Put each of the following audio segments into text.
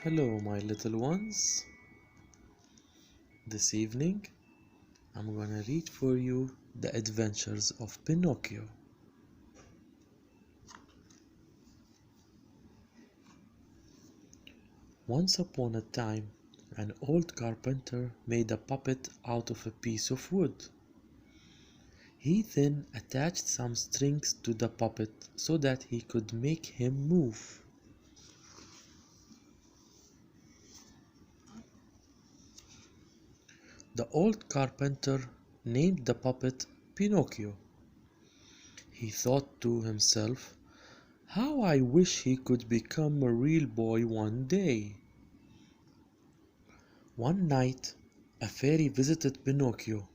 Hello, my little ones. This evening, I'm gonna read for you The Adventures of Pinocchio. Once upon a time, an old carpenter made a puppet out of a piece of wood. He then attached some strings to the puppet so that he could make him move. The old carpenter named the puppet Pinocchio. He thought to himself, "How I wish he could become a real boy one day." One night, a fairy visited Pinocchio.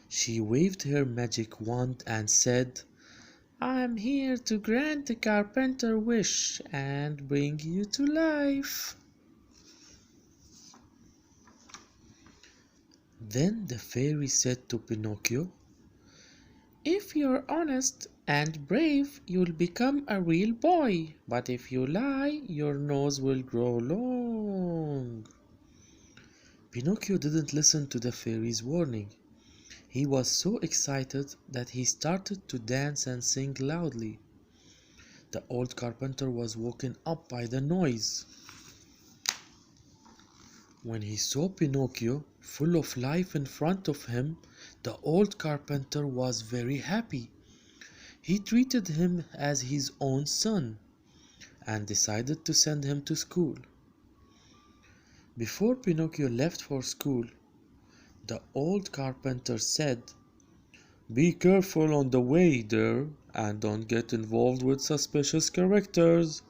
She waved her magic wand and said, "I am here to grant the carpenter wish and bring you to life." Then the fairy said to Pinocchio, "If you're honest and brave, you'll become a real boy, but if you lie, your nose will grow long." Pinocchio didn't listen to the fairy's warning. He was so excited that he started to dance and sing loudly. The old carpenter was woken up by the noise. When he saw Pinocchio full of life in front of him, the old carpenter was very happy. He treated him as his own son and decided to send him to school. Before Pinocchio left for school, the old carpenter said, "Be careful on the way there and don't get involved with suspicious characters."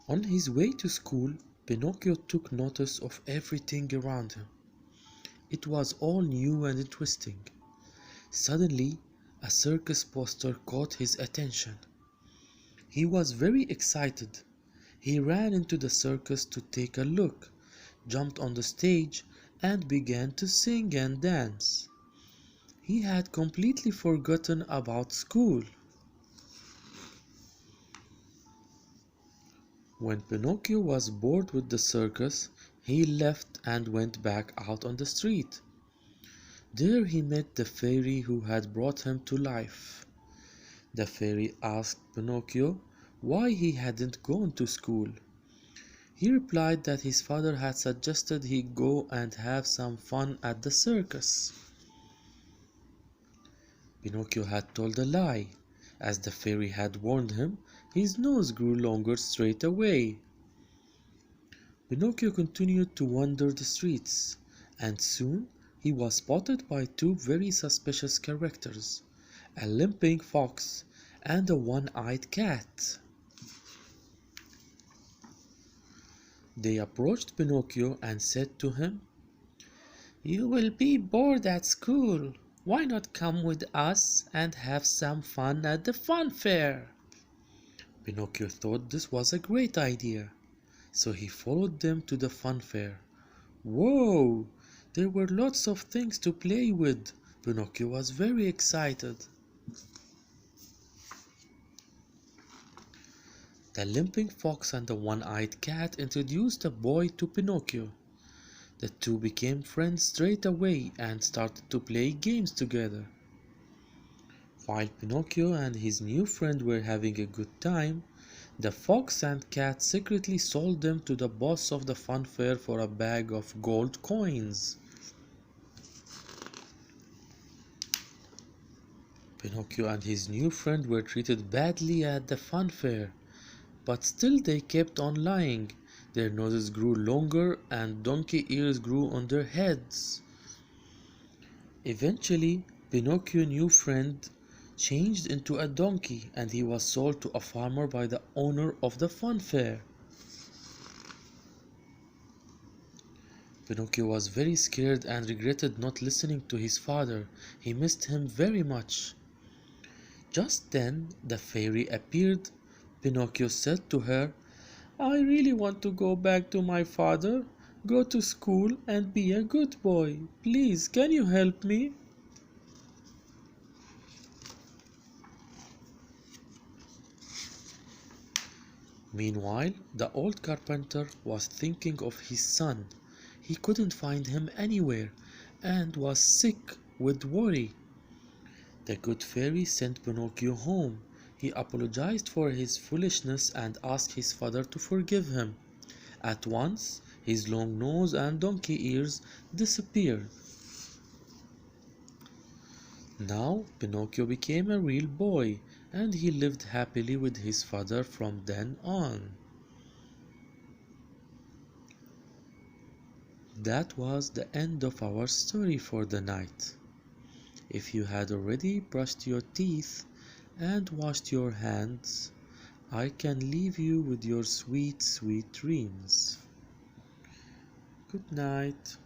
On his way to school, Pinocchio took notice of everything around him. It was all new and interesting. Suddenly, a circus poster caught his attention. He was very excited. He ran into the circus to take a look, jumped on the stage, and began to sing and dance. He had completely forgotten about school. When Pinocchio was bored with the circus, he left and went back out on the street. There he met the fairy who had brought him to life. The fairy asked Pinocchio why he hadn't gone to school. He replied that his father had suggested he go and have some fun at the circus. Pinocchio had told a lie. As the fairy had warned him, his nose grew longer straight away. Pinocchio continued to wander the streets, and soon he was spotted by two very suspicious characters, a limping fox and a one-eyed cat. They approached Pinocchio and said to him, "You will be bored at school. Why not come with us and have some fun at the fun fair?" Pinocchio thought this was a great idea, so he followed them to the fun fair. Whoa! There were lots of things to play with. Pinocchio was very excited. The limping fox and the one-eyed cat introduced the boy to Pinocchio. The two became friends straight away and started to play games together. While Pinocchio and his new friend were having a good time, the fox and cat secretly sold them to the boss of the fun fair for a bag of gold coins. Pinocchio and his new friend were treated badly at the fun fair, but still they kept on lying. Their noses grew longer and donkey ears grew on their heads. Eventually, Pinocchio's new friend changed into a donkey and he was sold to a farmer by the owner of the fun fair. Pinocchio was very scared and regretted not listening to his father. He missed him very much. Just then the fairy appeared. Pinocchio said to her, "I really want to go back to my father, go to school and be a good boy. Please, can you help me?" Meanwhile, the old carpenter was thinking of his son. He couldn't find him anywhere and was sick with worry. The good fairy sent Pinocchio home. He apologized for his foolishness and asked his father to forgive him. At once, his long nose and donkey ears disappeared. Now, Pinocchio became a real boy, and he lived happily with his father from then on. That was the end of our story for the night. If you had already brushed your teeth and washed your hands, I can leave you with your sweet, sweet dreams. Good night.